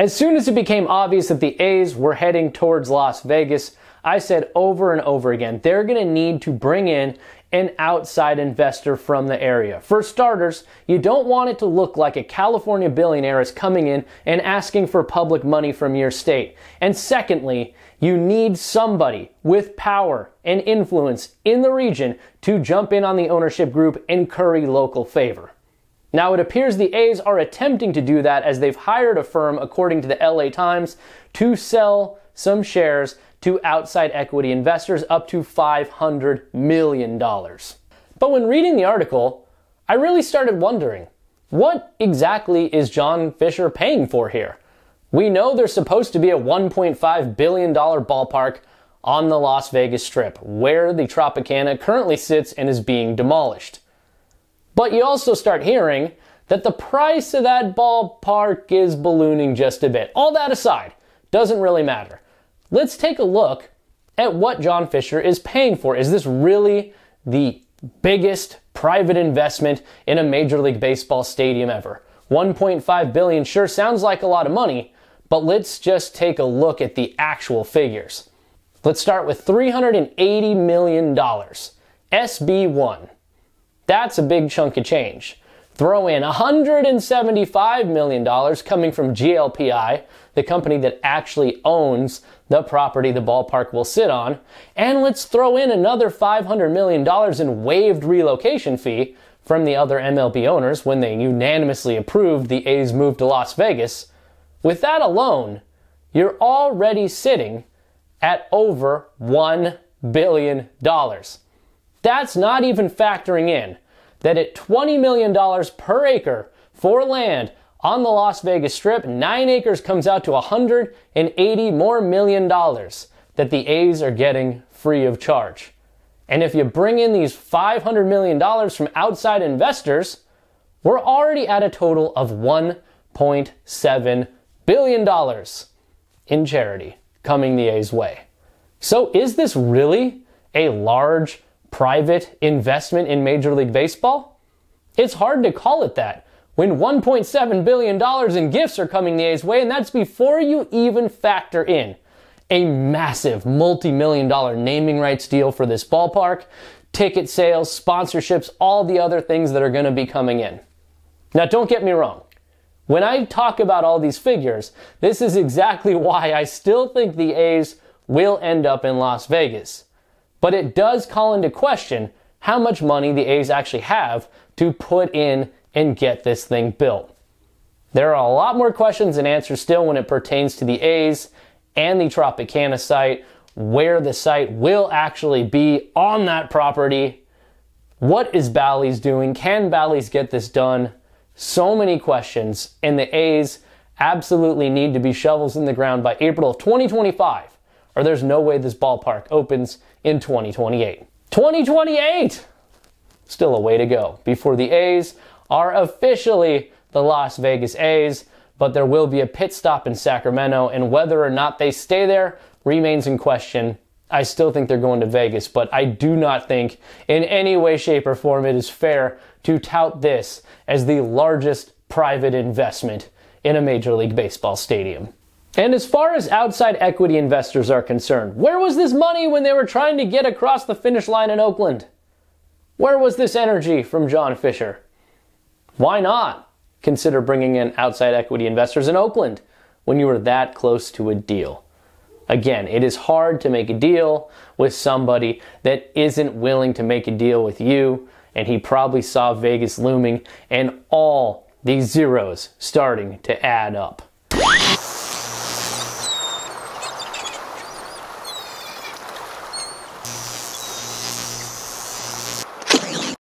As soon as it became obvious that the A's were heading towards Las Vegas, I said over and over again, they're going to need to bring in an outside investor from the area. For starters, you don't want it to look like a California billionaire is coming in and asking for public money from your state. And secondly, you need somebody with power and influence in the region to jump in on the ownership group and curry local favor. Now, it appears the A's are attempting to do that as they've hired a firm, according to the LA Times, to sell some shares to outside equity investors up to $500 million. But when reading the article, I really started wondering, what exactly is John Fisher paying for here? We know there's supposed to be a $1.5 billion ballpark on the Las Vegas Strip, where the Tropicana currently sits and is being demolished. But you also start hearing that the price of that ballpark is ballooning just a bit. All that aside, doesn't really matter. Let's take a look at what John Fisher is paying for. Is this really the biggest private investment in a Major League Baseball stadium ever? $1.5 billion sure sounds like a lot of money, but let's just take a look at the actual figures. Let's start with $380 million. SB1. That's a big chunk of change. Throw in $175 million coming from GLPI, the company that actually owns the property the ballpark will sit on, and let's throw in another $500 million in waived relocation fee from the other MLB owners when they unanimously approved the A's move to Las Vegas. With that alone, you're already sitting at over $1 billion. That's not even factoring in that at $20 million per acre for land on the Las Vegas Strip, 9 acres comes out to $180 more million that the A's are getting free of charge. And if you bring in these $500 million from outside investors, we're already at a total of $1.7 billion in charity coming the A's way. So is this really a large private investment in Major League Baseball? It's hard to call it that when $1.7 billion in gifts are coming the A's way, and that's before you even factor in a massive multi-million-dollar naming rights deal for this ballpark, ticket sales, sponsorships, all the other things that are going to be coming in. Now, don't get me wrong. When I talk about all these figures, this is exactly why I still think the A's will end up in Las Vegas. But it does call into question how much money the A's actually have to put in and get this thing built. There are a lot more questions and answers still when it pertains to the A's and the Tropicana site, where the site will actually be on that property. What is Bally's doing? Can Bally's get this done? So many questions, and the A's absolutely need to be shovels in the ground by April of 2025, or there's no way this ballpark opens in 2028. 2028! Still a way to go before the A's are officially the Las Vegas A's, but there will be a pit stop in Sacramento, and whether or not they stay there remains in question. I still think they're going to Vegas, but I do not think in any way, shape, or form it is fair to tout this as the largest private investment in a Major League Baseball stadium. And as far as outside equity investors are concerned, where was this money when they were trying to get across the finish line in Oakland? Where was this energy from John Fisher? Why not consider bringing in outside equity investors in Oakland when you were that close to a deal? Again, it is hard to make a deal with somebody that isn't willing to make a deal with you, and he probably saw Vegas looming and all these zeros starting to add up.